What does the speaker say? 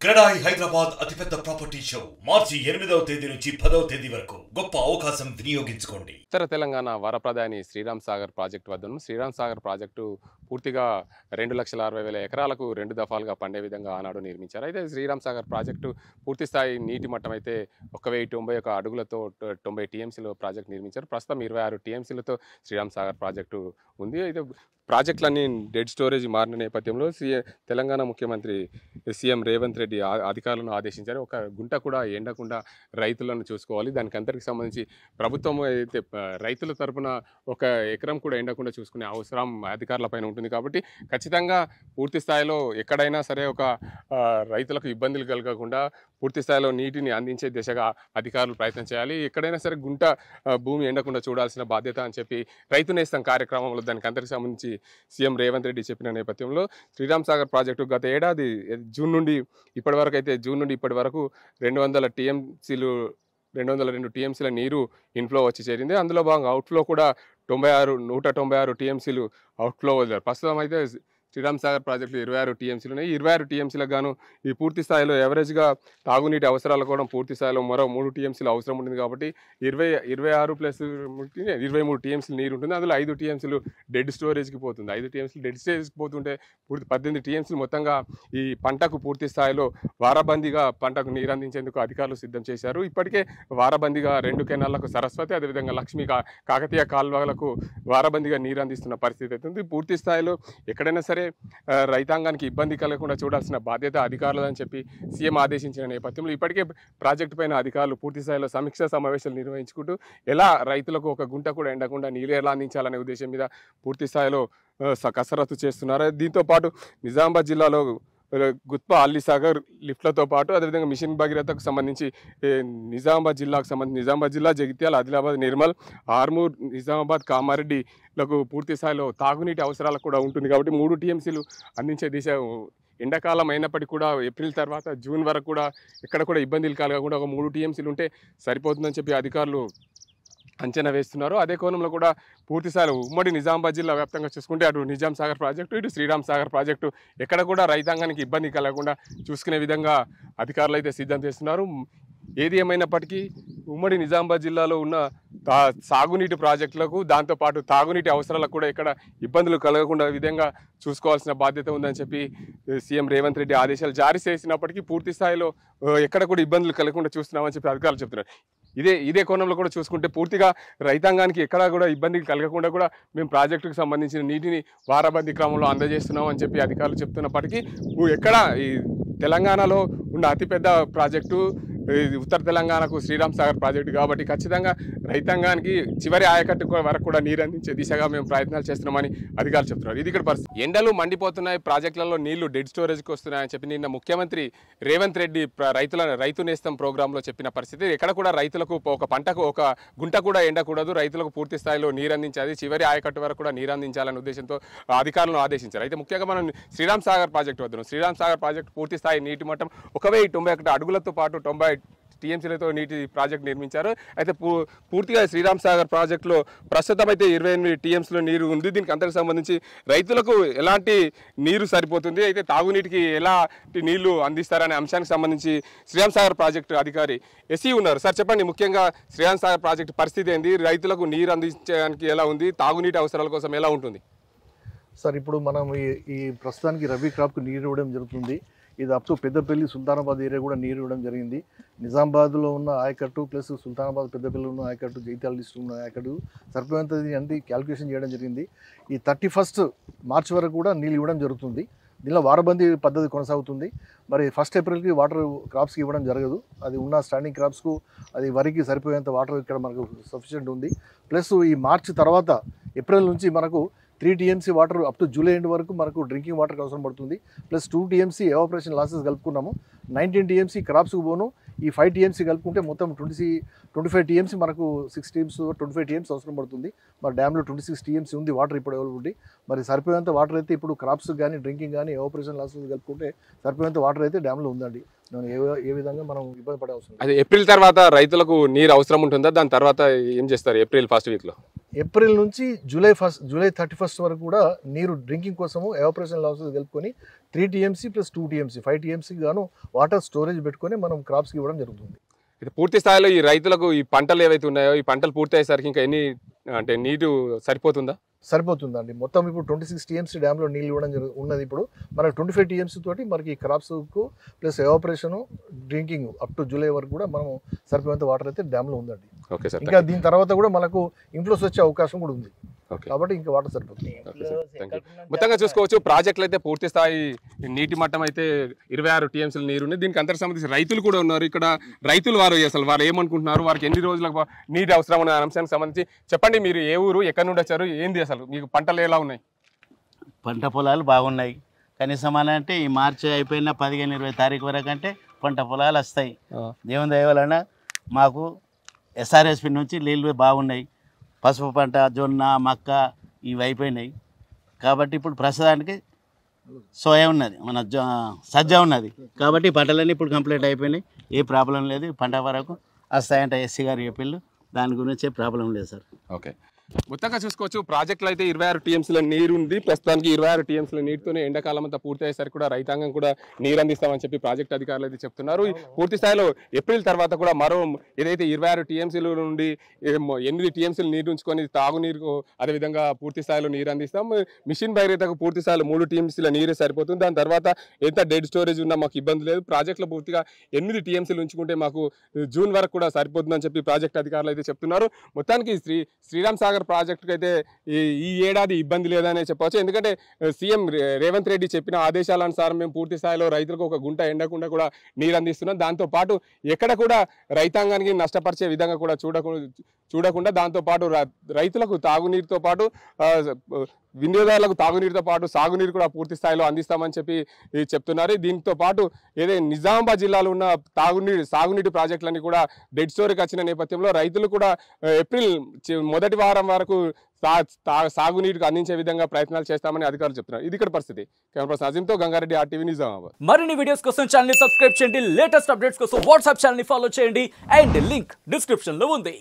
క్రెడాయి హైదరాబాద్ అతిపెద్ద property show మార్చి 8వ తేదీ నుంచి 10వ తేదీ వరకు గొప్ప అవకాశం వినియోగించుకోండి. ఉత్తర తెలంగాణ వరప్రధాని శ్రీరామ్ సాగర్ ప్రాజెక్టు వద్ద శ్రీరామ్ సాగర్ ప్రాజెక్టు పూర్తిగా 2,60,000 ఎకరాలకు 2 దఫాలుగా పండే విధంగా ఆనాడు నిర్మించారు. అయితే శ్రీరామ్ సాగర్ ప్రాజెక్టు పూర్తి స్థాయి నీటి మట్టం అయితే 1,091 అడుగులతో 90 టీఎంసీలో ప్రాజెక్టు నిర్మించారు. ప్రస్తుతం 26 టీఎంసీలతో శ్రీరామ్ సాగర్ ప్రాజెక్టు ఉంది. అయితే ప్రాజెక్టులన్నీ డెడ్ స్టోరేజ్ మారిన నేపథ్యంలో తెలంగాణ ముఖ్యమంత్రి సీఎం రేవంత్ రెడ్డి అధికారులను ఆదేశించారు. ఒక గుంట కూడా ఎండకుండా రైతులను చూసుకోవాలి. దానికి అందరికి సంబంధించి ప్రభుత్వం అయితే రైతుల తరపున ఒక ఎకరం కూడా ఎండకుండా చూసుకునే అవసరం అధికారుల పైన ఉంటుంది. కాబట్టి ఖచ్చితంగా పూర్తి స్థాయిలో ఎక్కడైనా సరే ఒక రైతులకు ఇబ్బందులు కలగకుండా పూర్తి స్థాయిలో నీటిని అందించే దిశగా అధికారులు ప్రయత్నం చేయాలి. ఎక్కడైనా సరే గుంట భూమి ఎండకుండా చూడాల్సిన బాధ్యత అని చెప్పి రైతు నేస్తం కార్యక్రమంలో దానికి అందరికి సంబంధించి సీఎం రేవంత్ రెడ్డి చెప్పిన నేపథ్యంలో శ్రీరామ్ సాగర్ ప్రాజెక్టు గత ఏడాది జూన్ నుండి ఇప్పటి వరకు 202 టీఎంసీల నీరు ఇన్ఫ్లో వచ్చి చేరింది. అందులో భాగంగా అవుట్ఫ్లో కూడా 196 టీఎంసీలు అవుట్ఫ్లో వదిలారు. ప్రస్తుతం అయితే శ్రీరామ్ సాగర్ ప్రాజెక్టులు 26 టీఎంసీలు ఉన్నాయి. 26 టీఎంసీలకు గాను ఈ పూర్తి స్థాయిలో ఎవరేజ్గా తాగునీటి అవసరాలు కూడా పూర్తి స్థాయిలో మరో 3 టీఎంసీలు అవసరం ఉంటుంది. కాబట్టి 26 ప్లస్ 23 టీఎంసీలు నీరు ఉంటుంది. అందులో 5 టీఎంసీలు డెడ్ స్టోరేజ్కి పోతుంది. 5 టీఎంసీలు డెడ్ స్టోరేజ్కి పోతుంటే 18 టీఎంసీలు మొత్తంగా ఈ పంటకు పూర్తి స్థాయిలో వారబందీగా పంటకు నీరు అందించేందుకు అధికారులు సిద్ధం చేశారు. ఇప్పటికే వారబందీగా 2 కెనాళ్లకు సరస్వతి, అదేవిధంగా లక్ష్మీ కాకతీయ కాల్వలకు వారబందీగా నీరు అందిస్తున్న పరిస్థితి అవుతుంది. పూర్తి స్థాయిలో ఎక్కడైనా సరే రైతాంగానికి ఇబ్బంది కలగకుండా చూడాల్సిన బాధ్యత అధికారులని చెప్పి సీఎం ఆదేశించిన నేపథ్యంలో ఇప్పటికే ప్రాజెక్టు పైన అధికారులు పూర్తి స్థాయిలో సమీక్షా సమావేశాలు నిర్వహించుకుంటూ ఎలా రైతులకు ఒక గుంట కూడా ఎండకుండా నీళ్ళు ఎలా అందించాలనే ఉద్దేశం మీద పూర్తి స్థాయిలో కసరత్తు చేస్తున్నారు. దీంతోపాటు నిజామాబాద్ జిల్లాలో గుత్ప అల్లిసాగర్ లిఫ్ట్లతో పాటు అదేవిధంగా మిషన్ భగీరథకు సంబంధించి నిజామాబాద్ జిల్లా జగిత్యాల, ఆదిలాబాద్, నిర్మల్, ఆర్మూర్, నిజామాబాద్, కామారెడ్డిలకు పూర్తి స్థాయిలో తాగునీటి అవసరాలకు కూడా ఉంటుంది. కాబట్టి 3 టీఎంసీలు అందించే దిశ ఎండాకాలం అయినప్పటికీ కూడా ఏప్రిల్ తర్వాత జూన్ వరకు కూడా ఎక్కడ కూడా ఇబ్బందులు కలగకుండా ఒక 3 టీఎంసీలు ఉంటే సరిపోతుందని చెప్పి అధికారులు అంచనా వేస్తున్నారు. అదే కోణంలో కూడా పూర్తి స్థాయిలో ఉమ్మడి నిజామాబాద్ జిల్లా వ్యాప్తంగా చూసుకుంటే అటు నిజాం సాగర్ ప్రాజెక్టు, ఇటు శ్రీరామ్ సాగర్ ప్రాజెక్టు ఎక్కడ కూడా రైతాంగానికి ఇబ్బంది కలగకుండా చూసుకునే విధంగా అధికారులు అయితే సిద్ధం చేస్తున్నారు. ఏది ఏమైనప్పటికీ ఉమ్మడి నిజామాబాద్ జిల్లాలో ఉన్న సాగునీటి ప్రాజెక్టులకు దాంతోపాటు తాగునీటి అవసరాలకు కూడా ఇక్కడ ఇబ్బందులు కలగకుండా విధంగా చూసుకోవాల్సిన బాధ్యత ఉందని చెప్పి సీఎం రేవంత్ రెడ్డి ఆదేశాలు జారీ చేసినప్పటికీ పూర్తి స్థాయిలో ఎక్కడ కూడా ఇబ్బందులు కలగకుండా చూస్తున్నామని చెప్పి అధికారులు చెప్తున్నారు. ఇదే కోణంలో కూడా చూసుకుంటే పూర్తిగా రైతాంగానికి ఎక్కడా కూడా ఇబ్బంది కలగకుండా కూడా మేము ప్రాజెక్టుకు సంబంధించిన నీటిని వారబందీ క్రమంలో అందజేస్తున్నాం అని చెప్పి అధికారులు చెప్తున్నప్పటికీ ఎక్కడ ఈ తెలంగాణలో ఉన్న అతిపెద్ద ప్రాజెక్టు ఉత్తర తెలంగాణకు శ్రీరామ్ సాగర్ ప్రాజెక్టు కాబట్టి ఖచ్చితంగా రైతాంగానికి చివరి ఆయకట్టు వరకు కూడా నీరు అందించే దిశగా మేము ప్రయత్నాలు చేస్తున్నామని అధికారులు చెప్తున్నారు. ఇది ఇక్కడ పరిస్థితి. ఎండలు మండిపోతున్నాయి, ప్రాజెక్టులలో నీళ్లు డెడ్ స్టోరేజ్కి వస్తున్నాయని చెప్పి నిన్న ముఖ్యమంత్రి రేవంత్ రెడ్డి రైతు నేస్తం ప్రోగ్రాంలో చెప్పిన పరిస్థితి. ఎక్కడ కూడా రైతులకు ఒక పంటకు ఒక గుంట కూడా ఎండకూడదు, రైతులకు పూర్తి స్థాయిలో నీరు అందించాలి, చివరి ఆయకట్టు వరకు కూడా నీరు అందించాలనే ఉద్దేశంతో అధికారులను ఆదేశించారు. అయితే ముఖ్యంగా మనం శ్రీరామ్ సాగర్ ప్రాజెక్టు వద్ద శ్రీరామ్ సాగర్ ప్రాజెక్టు పూర్తి స్థాయి నీటి మట్టం 1,091 అడుగులతో పాటు 90 టీఎంసీలతో నీటి ప్రాజెక్టు నిర్మించారు. అయితే పూర్తిగా శ్రీరామ్ సాగర్ ప్రాజెక్టులో ప్రస్తుతం అయితే 28 టీఎంసీలో నీరు ఉంది. దీనికి అందరికి సంబంధించి రైతులకు ఎలాంటి నీరు సరిపోతుంది, అయితే తాగునీటికి ఎలాంటి నీళ్లు అందిస్తారనే అంశానికి సంబంధించి శ్రీరామ్ సాగర్ ప్రాజెక్టు అధికారి ఎస్సీ ఉన్నారు. సార్ చెప్పండి, ముఖ్యంగా శ్రీరామ్ సాగర్ ప్రాజెక్టు పరిస్థితి ఏంది, రైతులకు నీరు అందించడానికి ఎలా ఉంది, తాగునీటి అవసరాల కోసం ఎలా ఉంటుంది? సార్ ఇప్పుడు మనం ఈ ప్రస్తుతానికి రబీ క్రాప్కు నీరు ఇవ్వడం జరుగుతుంది. ఇది up to Peddapalli, Sultanabad area కూడా నీరు ఇవ్వడం జరిగింది. నిజామాబాద్లో ఉన్న ఆయకట్టు ప్లస్ సుల్తానాబాద్, పెద్దపల్లిలో ఉన్న ఆయకట్టు, జగిత్యాల డిస్ట్రిక్ట్ ఉన్న ఆయకట్టు సరిపోయేంతది అంటే క్యాల్కులేషన్ చేయడం జరిగింది. ఈ 31 మార్చి వరకు కూడా నీళ్ళు ఇవ్వడం జరుగుతుంది. దీనిలో వారబందీ పద్ధతి కొనసాగుతుంది. మరి 1 ఏప్రిల్కి వాటర్ క్రాప్స్కి ఇవ్వడం జరగదు. అది ఉన్న స్టాండింగ్ క్రాప్స్కు అది వరికి సరిపోయేంత వాటర్ ఇక్కడ మనకు సఫిషియెంట్ ఉంది. ప్లస్ ఈ మార్చి తర్వాత ఏప్రిల్ నుంచి మనకు 3 TMC water up to July end వరకు మనకు డ్రింకింగ్ వాటర్కి అవసరం పడుతుంది. ప్లస్ 2 టీఎంసీ ఎవాపరేషన్ లాసెస్ కలుపుకున్నాము. 19 టీఎంసీ క్రాప్స్కి పోను. ఈ 5 టీఎంసీ కలుపుకుంటే మొత్తం 25 టీఎంసీ మనకు 6 టీమ్స్ 25 టీఎంసీ అవసరం పడుతుంది. మరి డ్యామ్లో 26 టీఎంసీ ఉంది వాటర్ ఇప్పుడు అవైలబిలిటీ. మరి సరిపోయేంత వాటర్ అయితే ఇప్పుడు క్రాప్స్ కానీ డ్రింకింగ్ కానీ ఎవాపరేషన్ లాసెస్ కలుపుకుంటే సరిపోయేంత వాటర్ అయితే డ్యామ్లో ఉందండి. ఏ విధంగా మనం ఇబ్బంది పడే అవసరం. అదే ఏప్రిల్ తర్వాత రైతులకు నీరు అవసరం ఉంటుందా, దాని తర్వాత ఏం చేస్తారు ఏప్రిల్ ఫస్ట్ వీక్లో? ఏప్రిల్ నుంచి జూలై 31 వరకు కూడా నీరు డ్రింకింగ్ కోసము ఎవాపరేషన్ లాసెస్ కలుపుకొని 3 TMC + 2 TMC 5 TMC గాను వాటర్ స్టోరేజ్ పెట్టుకొని మనం క్రాప్స్కి ఇవ్వడం జరుగుతుంది. ఇది పూర్తి స్థాయిలో ఈ రైతులకు ఈ పంటలు ఏవైతే ఉన్నాయో ఈ పంటలు పూర్తి అయ్యేసరికి ఇంకా ఎన్ని అంటే నీరు సరిపోతుందా? సరిపోతుందండి. మొత్తం ఇప్పుడు 26 TMC డ్యామ్లో నీళ్ళు ఇవ్వడం ఉన్నది. ఇప్పుడు మనకు 25 TMC తోటి మనకి క్రాప్స్కు plus evaporation drinking up to July వరకు కూడా మనం సరిపోయేంత వాటర్ అయితే డ్యామ్లో ఉందండి. Okay sir. ఇంకా దీని తర్వాత కూడా మనకు ఇన్ఫ్లోస్ వచ్చే అవకాశం కూడా ఉంది. కాబట్టి ఇంకా వాటర్ సరిపోతుంది. మొత్తంగా చూసుకోవచ్చు ప్రాజెక్టులు అయితే పూర్తి స్థాయి నీటి మట్టం అయితే 26 TMCల నీరు ఉంది. దీనికి అందరికి సంబంధించి రైతులు కూడా ఉన్నారు. ఇక్కడ రైతులు వారు ఏమనుకుంటున్నారు, వారికి ఎన్ని రోజులకు నీటి అవసరం అనే అంశానికి సంబంధించి చెప్పండి. మీరు ఏ ఊరు, ఎక్కడి నుండి వచ్చారు, ఏంది అసలు మీకు పంటలు ఎలా ఉన్నాయి? పంట పొలాలు బాగున్నాయి. కనీసం అంటే ఈ మార్చి అయిపోయిన 15-20 తారీఖు వరకు అంటే పంట పొలాలు వస్తాయి. దేవుని దయ వలన మాకు SRSP నుంచి నీళ్ళు బాగున్నాయి. పసుపు పంట, జొన్న, మక్క ఇవి అయిపోయినాయి. కాబట్టి ఇప్పుడు ప్రస్తుతానికి సోయా ఉన్నది, మన సజ్జ ఉన్నది. కాబట్టి పంటలన్నీ ఇప్పుడు కంప్లీట్ అయిపోయినాయి. ఏ ప్రాబ్లం లేదు. పంట వరకు వస్తాయంట ఎస్సీ గారు చెప్పిళ్ళు. దాని గురించి ప్రాబ్లం లేదు సార్. ఓకే. మొత్తంగా చూసుకోవచ్చు ప్రాజెక్టులో అయితే 26 TMCల నీరు ఉంది. ప్రస్తుతానికి 26 TMCల నీటితోనే ఎండాకాలం అంతా పూర్తి అయ్యేసరికి కూడా రైతాంగం కూడా నీరు అందిస్తామని చెప్పి ప్రాజెక్ట్ అధికారులు అయితే చెప్తున్నారు. పూర్తి స్థాయిలో ఏప్రిల్ తర్వాత కూడా మరో ఏదైతే 26 TMCల నుండి 8 TMCల నీరు ఉంచుకొని తాగునీరు అదేవిధంగా పూర్తి స్థాయిలో నీరు అందిస్తాం. మిషన్ భగీరథకు పూర్తి స్థాయిలో 3 TMCల నీరే సరిపోతుంది. దాని తర్వాత ఎంత డెడ్ స్టోరేజ్ ఉన్నా మాకు ఇబ్బంది లేదు. ప్రాజెక్టులో పూర్తిగా 8 TMCలు ఉంచుకుంటే మాకు జూన్ వరకు కూడా సరిపోతుందని చెప్పి ప్రాజెక్ట్ అధికారులు అయితే చెప్తున్నారు. మొత్తానికి శ్రీరామ్ సాగర్ ప్రాజెక్టుకి అయితే ఈ ఏడాది ఇబ్బంది లేదనే చెప్పవచ్చు. ఎందుకంటే సీఎం రేవంత్ రెడ్డి చెప్పిన ఆదేశాలనుసారం మేము పూర్తి స్థాయిలో రైతులకు ఒక గుంట ఎండకుండా కూడా నీరు అందిస్తున్నాం. దాంతోపాటు ఎక్కడ కూడా రైతాంగానికి నష్టపరిచే విధంగా కూడా చూడకుండా దాంతోపాటు రైతులకు తాగునీరుతో పాటు వినియోగదారులకు తాగునీరుతో పాటు సాగునీరు కూడా పూర్తి స్థాయిలో అందిస్తామని చెప్పి చెప్తున్నారు. దీంతో పాటు ఏదైతే నిజామాబాద్ జిల్లాలో ఉన్న సాగునీటి ప్రాజెక్టులన్నీ కూడా డెడ్ స్టోరీకి వచ్చిన నేపథ్యంలో రైతులు కూడా ఏప్రిల్ మొదటి వారం వరకు సాగునీరుకు అందించే విధంగా ప్రయత్నాలు చేస్తామని అధికారులు చెప్తున్నారు. ఇది ఇక్కడ పరిస్థితి. కెమెరా పర్సన్ అజిమ్తో గంగారెడ్డి, RTV నిజామాబాద్. మరిన్ని వీడియోస్ కోసం ఛానల్ ని సబ్స్క్రైబ్ చేయండి. లేటెస్ట్ అప్డేట్స్ కోసం వాట్సాప్ ఛానల్ ని ఫాలో చేయండి. అండ్ లింక్ డిస్క్రిప్షన్ లో ఉంది.